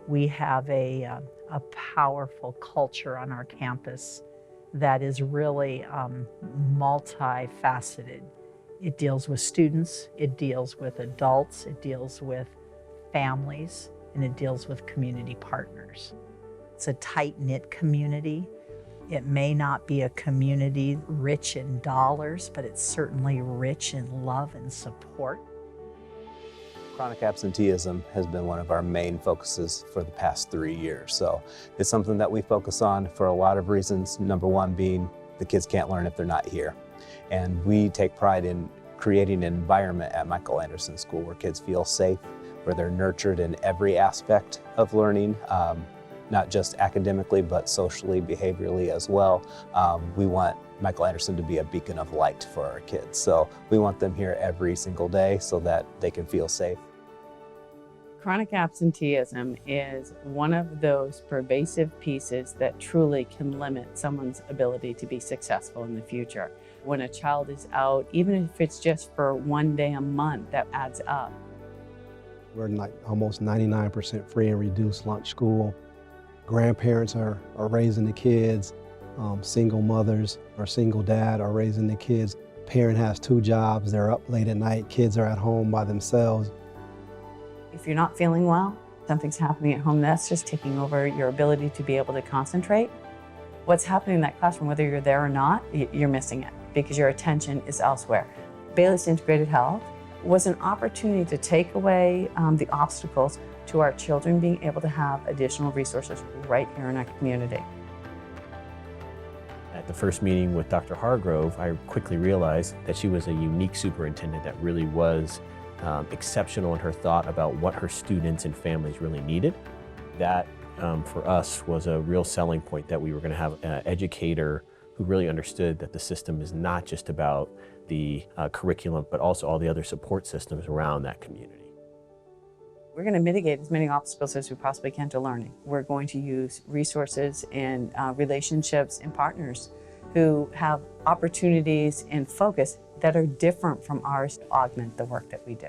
We have a powerful culture on our campus that is really multifaceted. It deals with students, it deals with adults, it deals with families, and it deals with community partners. It's a tight-knit community. It may not be a community rich in dollars, but it's certainly rich in love and support. Chronic absenteeism has been one of our main focuses for the past 3 years. So it's something that we focus on for a lot of reasons. Number one being the kids can't learn if they're not here. And we take pride in creating an environment at Michael Anderson School where kids feel safe, where they're nurtured in every aspect of learning, not just academically, but socially, behaviorally as well. We want Michael Anderson to be a beacon of light for our kids. So we want them here every single day so that they can feel safe. Chronic absenteeism is one of those pervasive pieces that truly can limit someone's ability to be successful in the future. When a child is out, even if it's just for one day a month, that adds up. We're like almost 99% free and reduced lunch school. Grandparents are raising the kids. Single mothers or single dad are raising the kids. Parent has 2 jobs, they're up late at night, kids are at home by themselves. If you're not feeling well, something's happening at home, that's just taking over your ability to be able to concentrate. What's happening in that classroom, whether you're there or not, you're missing it because your attention is elsewhere. Bayless Integrated Health was an opportunity to take away the obstacles to our children being able to have additional resources right here in our community. At the first meeting with Dr. Hargrove, I quickly realized that she was a unique superintendent that really was exceptional in her thought about what her students and families really needed. That, for us, was a real selling point that we were going to have an educator who really understood that the system is not just about the curriculum, but also all the other support systems around that community. We're going to mitigate as many obstacles as we possibly can to learning. We're going to use resources and relationships and partners who have opportunities and focus that are different from ours to augment the work that we do.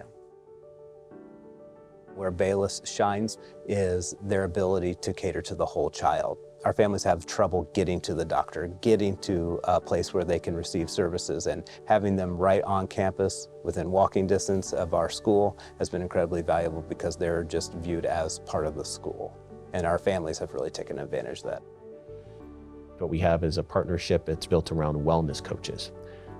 Where Bayless shines is their ability to cater to the whole child. Our families have trouble getting to the doctor, getting to a place where they can receive services, and having them right on campus within walking distance of our school has been incredibly valuable because they're just viewed as part of the school. And our families have really taken advantage of that. What we have is a partnership that's built around wellness coaches.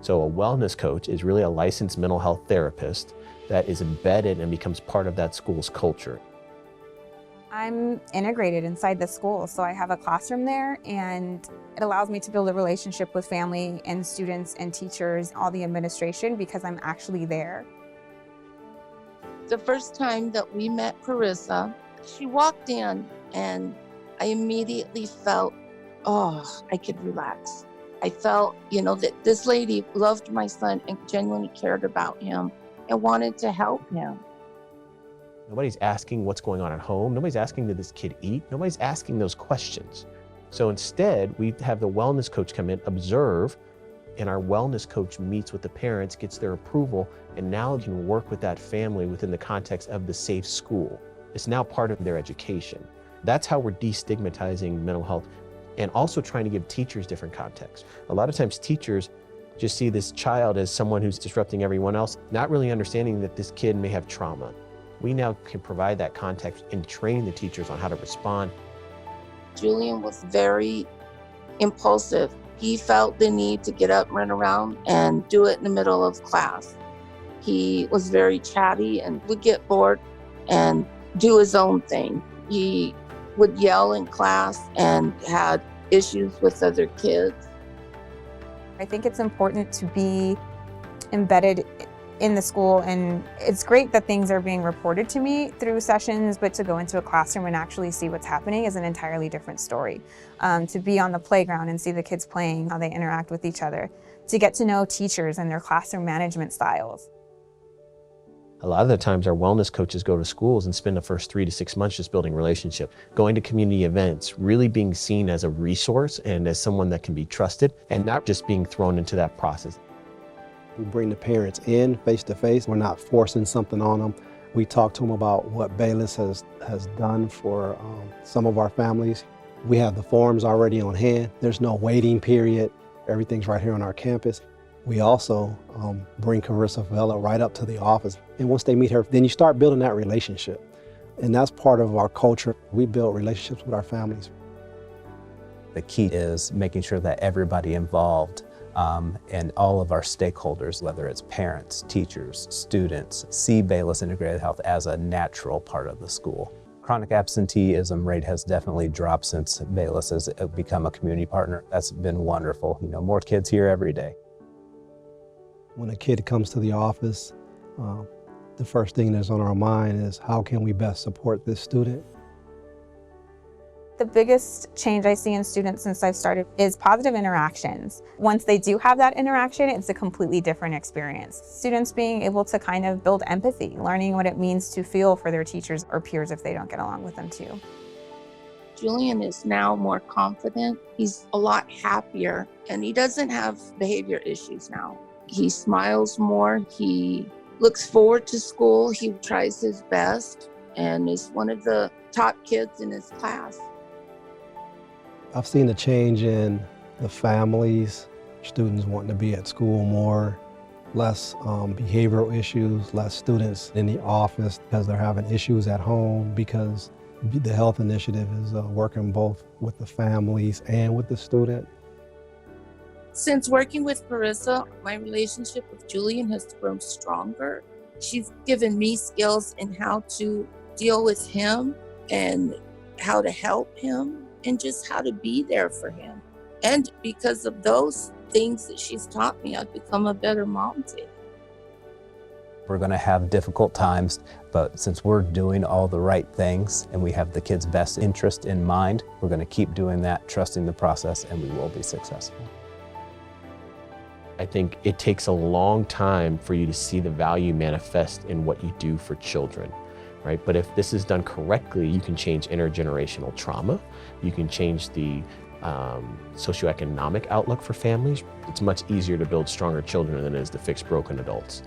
So a wellness coach is really a licensed mental health therapist that is embedded and becomes part of that school's culture. I'm integrated inside the school, so I have a classroom there, and it allows me to build a relationship with family and students and teachers, all the administration, because I'm actually there. The first time that we met Carissa, she walked in and I immediately felt, oh, I could relax. I felt, that this lady loved my son and genuinely cared about him and wanted to help him. Nobody's asking what's going on at home. Nobody's asking, did this kid eat? Nobody's asking those questions. So instead, we have the wellness coach come in, observe, and our wellness coach meets with the parents, gets their approval, and now can work with that family within the context of the safe school. It's now part of their education. That's how we're destigmatizing mental health and also trying to give teachers different context. A lot of times teachers just see this child as someone who's disrupting everyone else, not really understanding that this kid may have trauma. We now can provide that context and train the teachers on how to respond. Julian was very impulsive. He felt the need to get up, run around, and do it in the middle of class. He was very chatty and would get bored and do his own thing. He would yell in class and had issues with other kids. I think it's important to be embedded in the school, and it's great that things are being reported to me through sessions, but to go into a classroom and actually see what's happening is an entirely different story. To be on the playground and see the kids playing, how they interact with each other, to get to know teachers and their classroom management styles. A lot of the times our wellness coaches go to schools and spend the first 3 to 6 months just building relationship, going to community events, really being seen as a resource and as someone that can be trusted and not just being thrown into that process. We bring the parents in face to face. We're not forcing something on them. We talk to them about what Bayless has done for some of our families. We have the forms already on hand. There's no waiting period. Everything's right here on our campus. We also bring Carissa Vela right up to the office. And once they meet her, then you start building that relationship. And that's part of our culture. We build relationships with our families. The key is making sure that everybody involved and all of our stakeholders, whether it's parents, teachers, students, see Bayless Integrated Health as a natural part of the school. Chronic absenteeism rate has definitely dropped since Bayless has become a community partner. That's been wonderful. You know, more kids here every day. When a kid comes to the office, the first thing that's on our mind is how can we best support this student? The biggest change I see in students since I've started is positive interactions. Once they do have that interaction, it's a completely different experience. Students being able to kind of build empathy, learning what it means to feel for their teachers or peers if they don't get along with them too. Julian is now more confident. He's a lot happier, and he doesn't have behavior issues now. He smiles more. He looks forward to school. He tries his best and is one of the top kids in his class. I've seen a change in the families, students wanting to be at school more, less behavioral issues, less students in the office because they're having issues at home, because the health initiative is working both with the families and with the student. Since working with Carissa, my relationship with Julian has grown stronger. She's given me skills in how to deal with him and how to help him and just how to be there for him. And because of those things that she's taught me, I've become a better mom too. We're going to have difficult times, but since we're doing all the right things and we have the kids' best interest in mind, we're going to keep doing that, trusting the process, and we will be successful. I think it takes a long time for you to see the value manifest in what you do for children, right? But if this is done correctly, you can change intergenerational trauma. You can change the socioeconomic outlook for families. It's much easier to build stronger children than it is to fix broken adults.